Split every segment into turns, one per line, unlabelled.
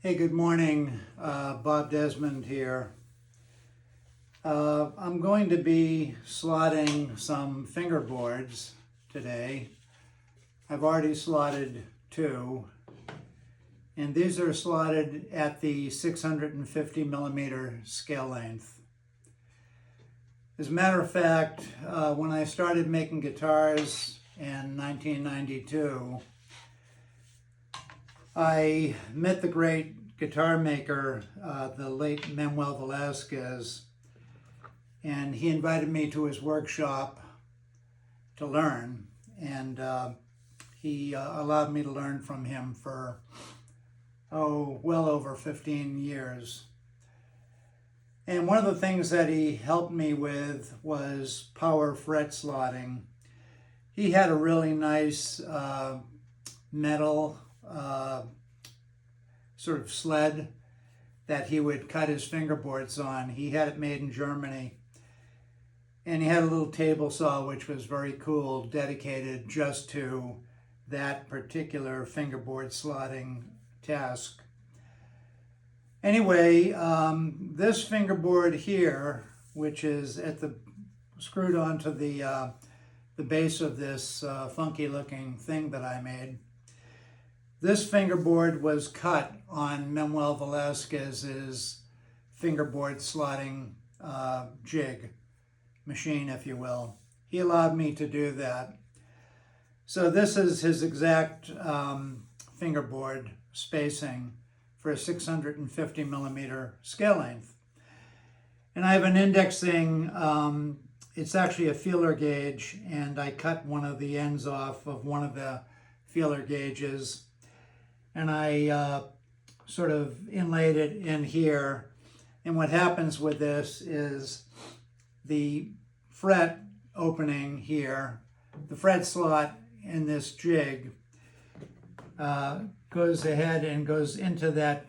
Hey, good morning. Bob Desmond here. I'm going to be slotting some fingerboards today. I've already slotted two, and these are slotted at the 650 millimeter scale length. As a matter of fact, when I started making guitars in 1992, I met the great guitar maker, the late Manuel Velasquez, and he invited me to his workshop to learn, and he allowed me to learn from him for, well over 15 years. And one of the things that he helped me with was power fret slotting. He had a really nice metal sort of sled that he would cut his fingerboards on. He had it made in Germany. And he had a little table saw, which was very cool, dedicated just to that particular fingerboard slotting task. Anyway, this fingerboard here, which is screwed onto the base of this funky looking thing that I made, this fingerboard was cut on Manuel Velasquez's fingerboard slotting jig machine, if you will. He allowed me to do that. So this is his exact fingerboard spacing for a 650 millimeter scale length. And I have an indexing, it's actually a feeler gauge, and I cut one of the ends off of one of the feeler gauges, and I sort of inlaid it in here. And what happens with this is the fret opening here, the fret slot in this jig goes ahead and goes into that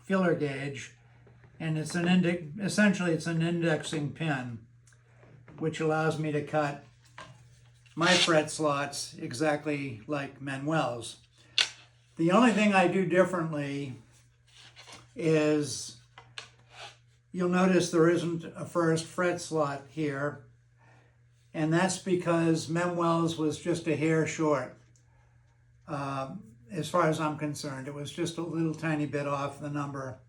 feeler gauge, and it's essentially it's an indexing pin, which allows me to cut my fret slots exactly like Manuel's. The only thing I do differently is you'll notice there isn't a first fret slot here, and that's because Manuel's was just a hair short. As far as I'm concerned, it was just a little tiny bit off the number.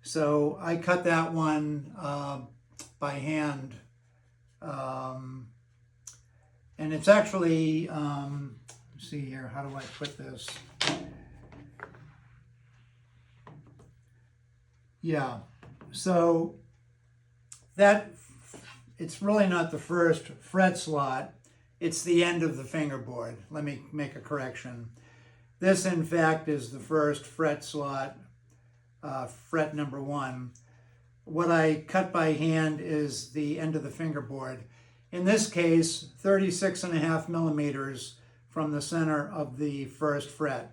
So I cut that one by hand. And it's actually, let's see here, how do I put this? Yeah, so it's really not the first fret slot, it's the end of the fingerboard. Let me make a correction. This, in fact, is the first fret slot, fret number 1. What I cut by hand is the end of the fingerboard. In this case, 36.5 millimeters from the center of the first fret.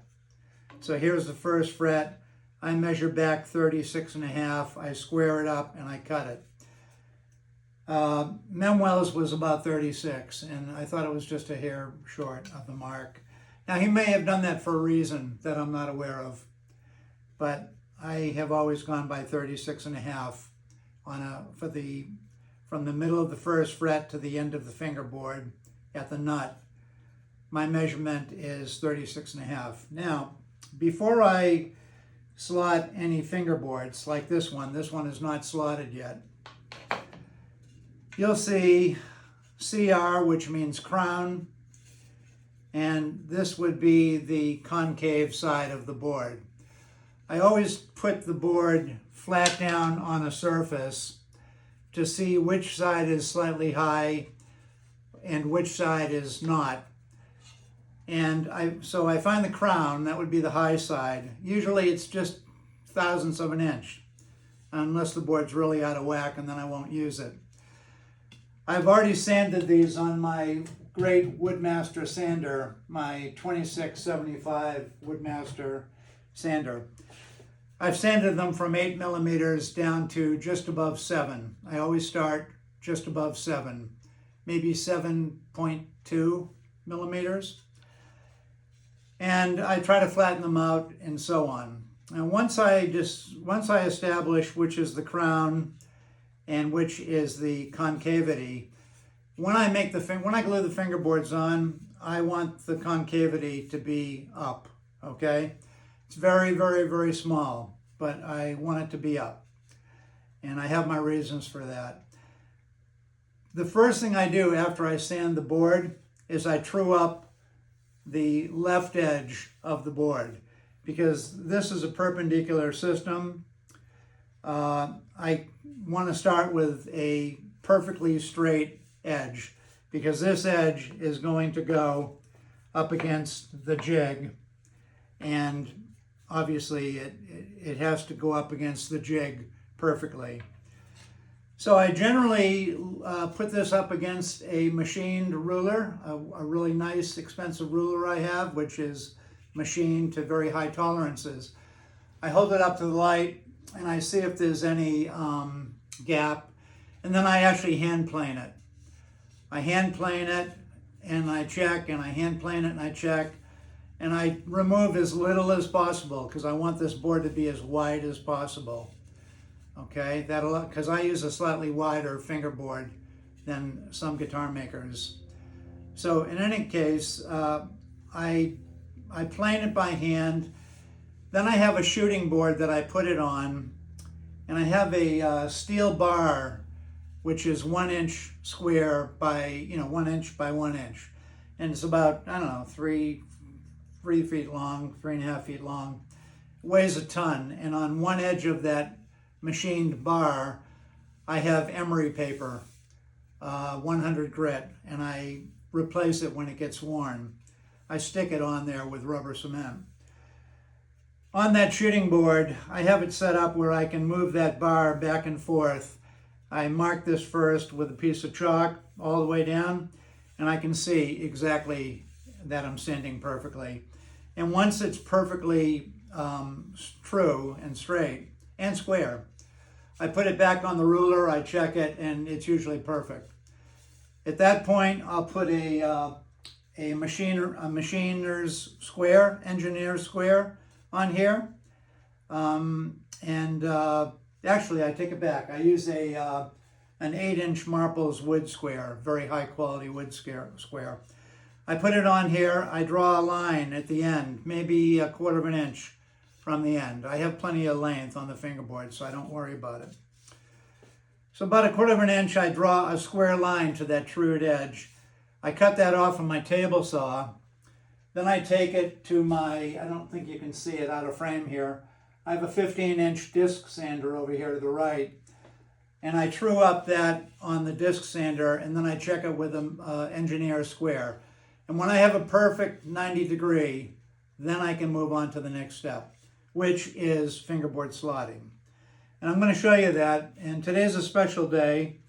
So here's the first fret. I measure back 36.5, I square it up, and I cut it. Manuel's was about 36, and I thought it was just a hair short of the mark. Now, he may have done that for a reason that I'm not aware of, but I have always gone by 36.5 from the middle of the first fret to the end of the fingerboard at the nut. My measurement is 36.5. Now, before I slot any fingerboards like this one is not slotted yet. You'll see CR, which means crown, and this would be the concave side of the board. I always put the board flat down on a surface to see which side is slightly high and which side is not. And so I find the crown, that would be the high side. Usually it's just thousandths of an inch, unless the board's really out of whack, and then I won't use it. I've already sanded these on my great Woodmaster sander, my 2675 Woodmaster sander. I've sanded them from 8 millimeters down to just above 7. I always start just above 7, maybe 7.2 millimeters. and I try to flatten them out and so on. And once I establish which is the crown and which is the concavity, when I glue the fingerboards on, I want the concavity to be up, okay? It's very, very, very small, but I want it to be up. And I have my reasons for that. The first thing I do after I sand the board is I true up the left edge of the board, because this is a perpendicular system. I want to start with a perfectly straight edge, because this edge is going to go up against the jig, and obviously it has to go up against the jig perfectly. So I generally put this up against a machined ruler, a really nice expensive ruler I have, which is machined to very high tolerances. I hold it up to the light and I see if there's any gap, and then I actually hand plane it. I hand plane it and I check, and I hand plane it and I check, and I remove as little as possible because I want this board to be as wide as possible. Okay, because I use a slightly wider fingerboard than some guitar makers. So in any case, I plane it by hand. Then I have a shooting board that I put it on, and I have a steel bar, which is 1 inch square by 1 inch by 1 inch, and it's about, I don't know, 3 feet long, 3.5 feet long. It weighs a ton, and on one edge of that machined bar, I have emery paper, 100 grit, and I replace it when it gets worn. I stick it on there with rubber cement. On that shooting board, I have it set up where I can move that bar back and forth. I mark this first with a piece of chalk all the way down, and I can see exactly that I'm sanding perfectly. And once it's perfectly true and straight and square, I put it back on the ruler, I check it, and it's usually perfect. At that point, I'll put a machiner's square, engineer's square on here. Actually, I take it back. I use an 8-inch Marples wood square, very high quality wood square. I put it on here, I draw a line at the end, maybe 1/4 inch from the end. I have plenty of length on the fingerboard, so I don't worry about it. So about 1/4 inch, I draw a square line to that trued edge. I cut that off on my table saw. Then I take it to my, I don't think you can see it out of frame here, I have a 15-inch disc sander over here to the right, and I true up that on the disc sander, and then I check it with an engineer square. And when I have a perfect 90 degree, then I can move on to the next step, which is fingerboard slotting. And I'm going to show you that, and today's a special day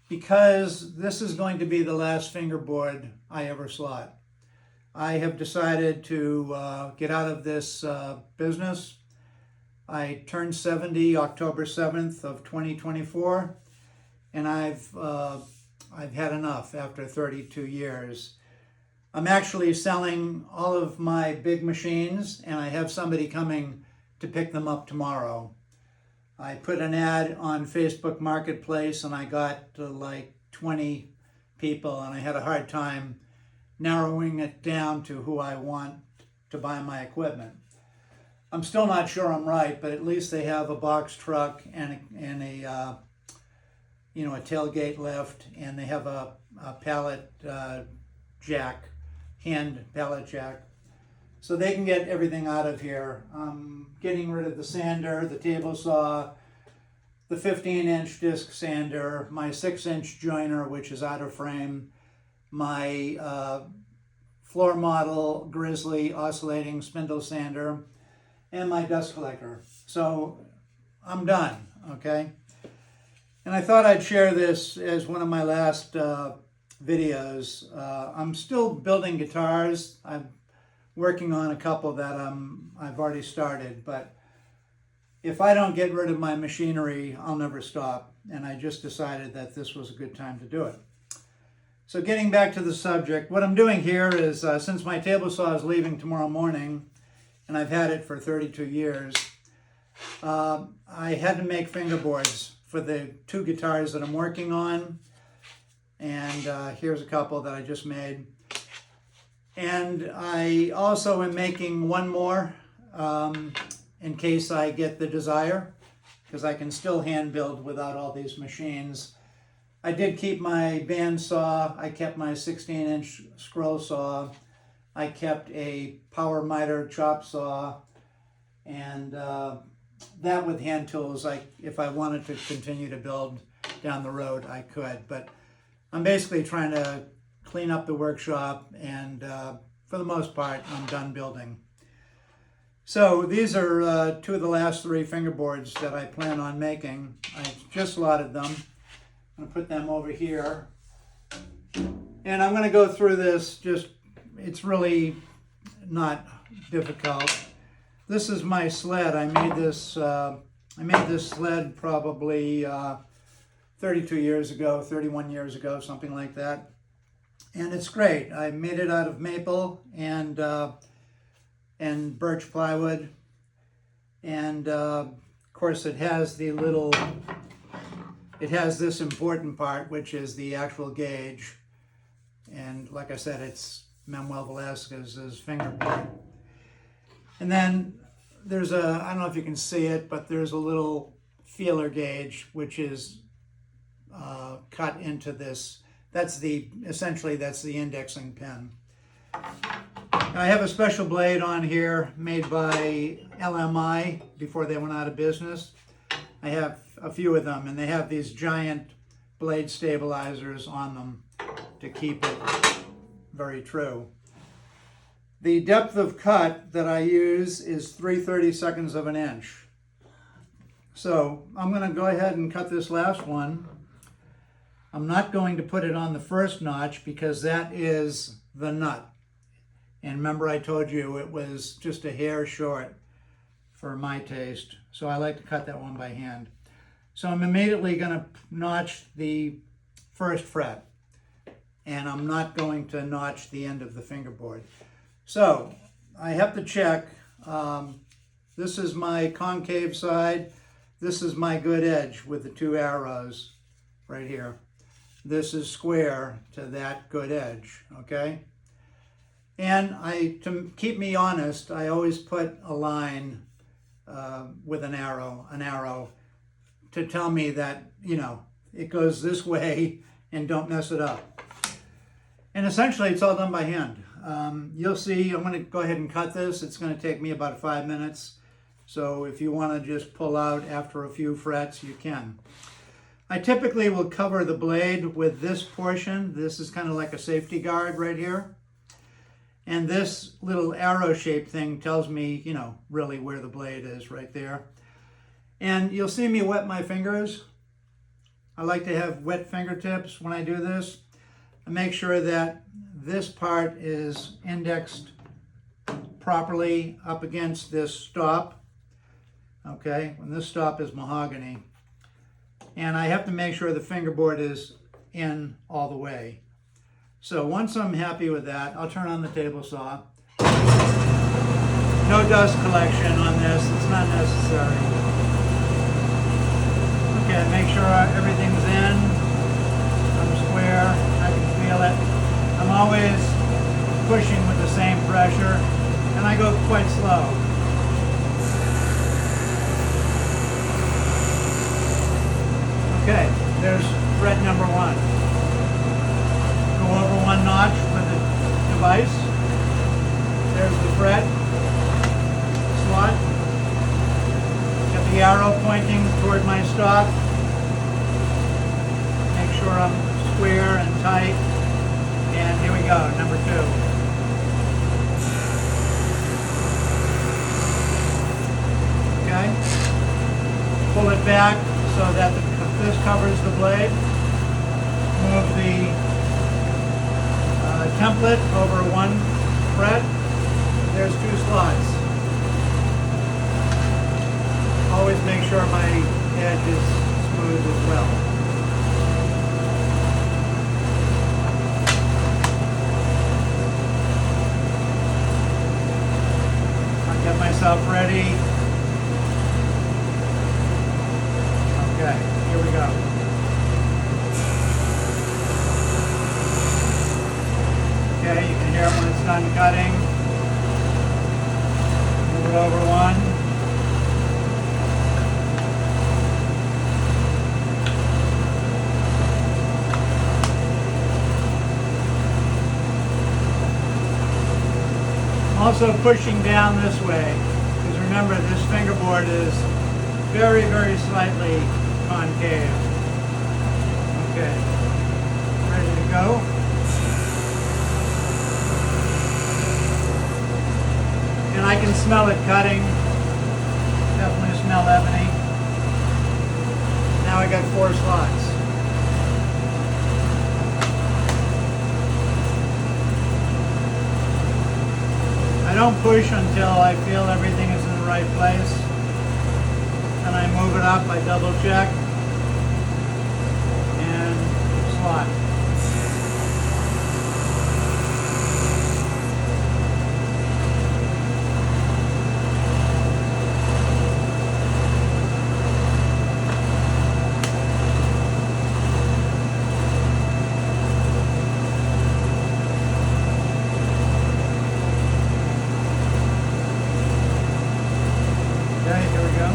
because this is going to be the last fingerboard I ever slot. I have decided to get out of this business. I turned 70 October 7th of 2024, and I've had enough after 32 years. I'm actually selling all of my big machines, and I have somebody coming to pick them up tomorrow. I put an ad on Facebook Marketplace, and I got like 20 people, and I had a hard time narrowing it down to who I want to buy my equipment. I'm still not sure I'm right, but at least they have a box truck and a tailgate lift, and they have a pallet jack, hand pallet jack, so they can get everything out of here. I'm getting rid of the sander, the table saw, the 15-inch disc sander, my 6-inch joiner, which is out of frame, my floor model Grizzly oscillating spindle sander, and my dust collector. So I'm done, okay? And I thought I'd share this as one of my last videos. I'm still building guitars. I'm working on a couple that I've already started, but if I don't get rid of my machinery, I'll never stop. And I just decided that this was a good time to do it. So getting back to the subject, what I'm doing here is, since my table saw is leaving tomorrow morning, and I've had it for 32 years, I had to make fingerboards for the 2 guitars that I'm working on. And here's a couple that I just made. And I also am making one more in case I get the desire, because I can still hand build without all these machines. I did keep my bandsaw, I kept my 16-inch scroll saw, I kept a power miter chop saw, and that with hand tools, if I wanted to continue to build down the road, I could. But I'm basically trying to clean up the workshop, and for the most part, I'm done building. So these are 2 of the last 3 fingerboards that I plan on making. I just slotted them. I'm going to put them over here. And I'm going to go through this, it's really not difficult. This is my sled. I made this sled probably 32 years ago, 31 years ago, something like that. And it's great. I made it out of maple and birch plywood. And of course it has this important part, which is the actual gauge. And like I said, it's Manuel Velasquez's Fingerboard. And then there's I don't know if you can see it, but there's a little feeler gauge, which is cut into this. Essentially that's the indexing pin. I have a special blade on here made by LMI before they went out of business. I have a few of them, and they have these giant blade stabilizers on them to keep it very true. The depth of cut that I use is 3/32 of an inch. So I'm going to go ahead and cut this last one. I'm not going to put it on the first notch because that is the nut. And remember I told you it was just a hair short for my taste. So I like to cut that one by hand. So I'm immediately going to notch the first fret. And I'm not going to notch the end of the fingerboard. So I have to check. This is my concave side. This is my good edge with the 2 arrows right here. This is square to that good edge, okay? And to keep me honest, I always put a line with an arrow to tell me that, it goes this way and don't mess it up. And essentially it's all done by hand. You'll see, I'm going to go ahead and cut this. It's going to take me about 5 minutes. So if you want to just pull out after a few frets, you can. I typically will cover the blade with this portion. This is kind of like a safety guard right here. And this little arrow-shaped thing tells me, really where the blade is right there. And you'll see me wet my fingers. I like to have wet fingertips when I do this. I make sure that this part is indexed properly up against this stop. Okay, and this stop is mahogany. And I have to make sure the fingerboard is in all the way. So once I'm happy with that, I'll turn on the table saw. No dust collection on this, it's not necessary. Okay, make sure everything's in. I'm square, I can feel it. I'm always pushing with the same pressure, and I go quite slow. Okay, there's fret number 1. Go over 1 notch with the device. There's the fret, slot. Got the arrow pointing toward my stop. Make sure I'm square and tight. And here we go, number 2. Okay, pull it back so that this covers the blade. Move the template over 1 fret. There's 2 slots. Always make sure my edge is smooth as well. Okay, here we go. Okay, you can hear it when it's done cutting. Move it over one. Also pushing down this way, because remember this fingerboard is very, very slightly concave. Okay, ready to go? And I can smell it cutting. Definitely smell ebony. Now I got 4 slots. I don't push until I feel everything is in the right place. Then I move it up, I double check, and slot. Okay, here we go.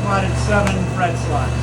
Slotted 7 fret slots.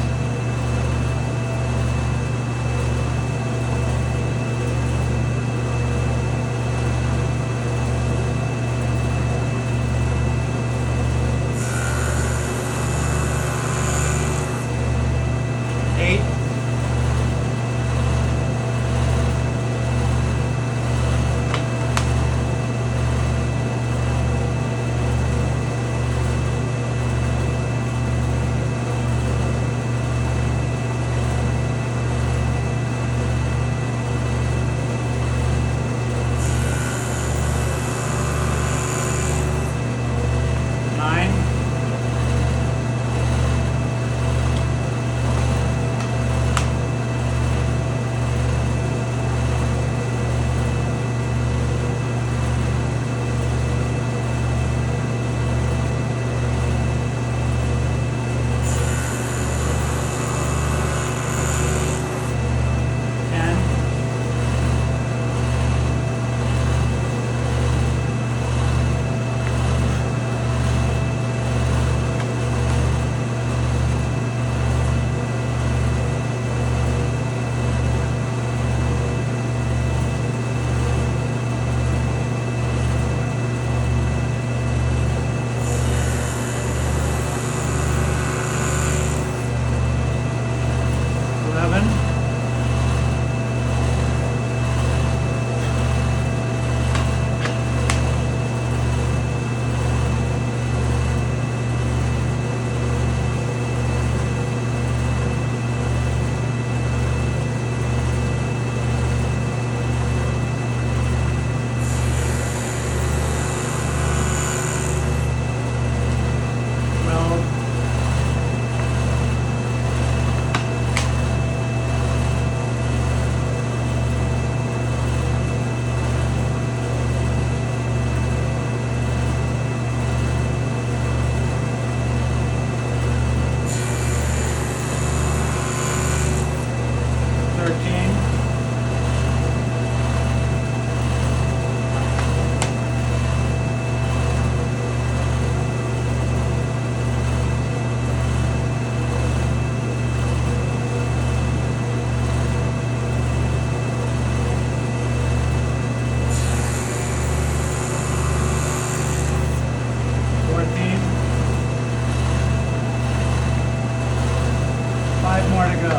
More to go.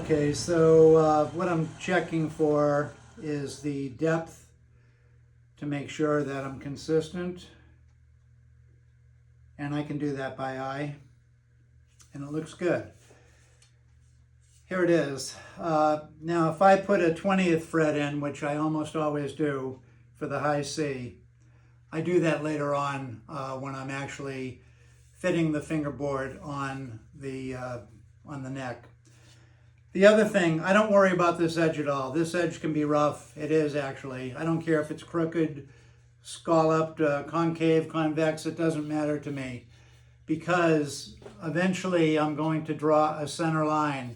Okay, so what I'm checking for is the depth to make sure that I'm consistent. And I can do that by eye. And it looks good. Here it is. Now if I put a 20th fret in, which I almost always do for the high C, I do that later on when I'm actually fitting the fingerboard on the neck. The other thing, I don't worry about this edge at all. This edge can be rough. It is actually. I don't care if it's crooked, scalloped, concave, convex, it doesn't matter to me. Because eventually I'm going to draw a center line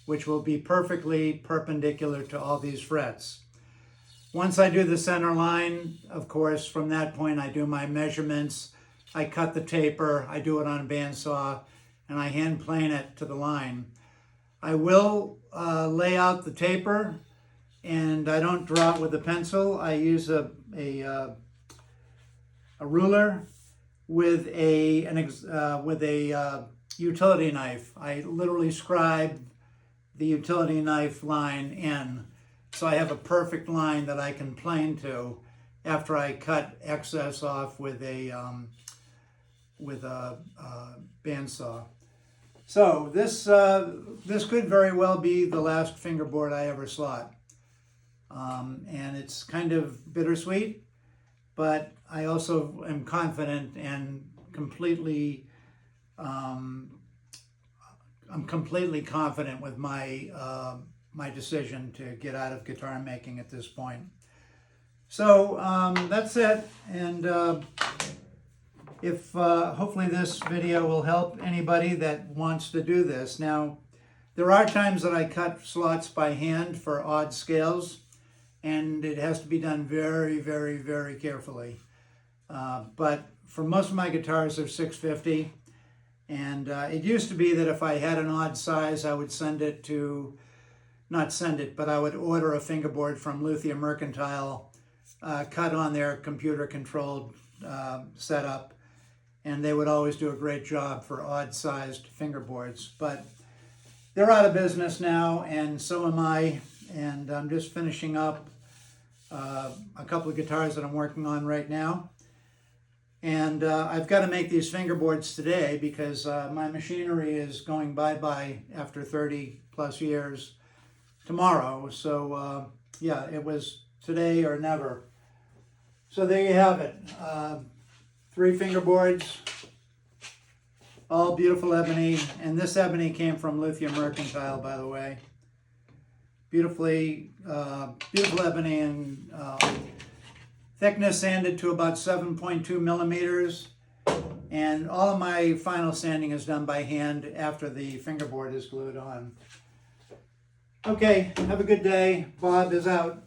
which will be perfectly perpendicular to all these frets. Once I do the center line, of course, from that point I do my measurements, I cut the taper, I do it on a bandsaw, and I hand plane it to the line. I will lay out the taper, and I don't draw it with a pencil. I use a ruler with a utility knife. I literally scribe the utility knife line in, so I have a perfect line that I can plane to after I cut excess off with a bandsaw. So this could very well be the last fingerboard I ever slot, and it's kind of bittersweet, but I also am confident and completely I'm completely confident with my my decision to get out of guitar making at this point. So that's it, and if hopefully this video will help anybody that wants to do this. Now, there are times that I cut slots by hand for odd scales, and it has to be done very, very, very carefully. But for most of my guitars, they're 650. And it used to be that if I had an odd size, I would but I would order a fingerboard from Luthier Mercantile, cut on their computer-controlled setup, and they would always do a great job for odd-sized fingerboards. But they're out of business now, and so am I, and I'm just finishing up a couple of guitars that I'm working on right now. And I've got to make these fingerboards today because my machinery is going bye-bye after 30 plus years tomorrow. So yeah, it was today or never. So there you have it. 3 fingerboards, all beautiful ebony. And this ebony came from Luthier Mercantile, by the way. Beautiful ebony, and thickness sanded to about 7.2 millimeters, and all of my final sanding is done by hand after the fingerboard is glued on. Okay, have a good day. Bob is out.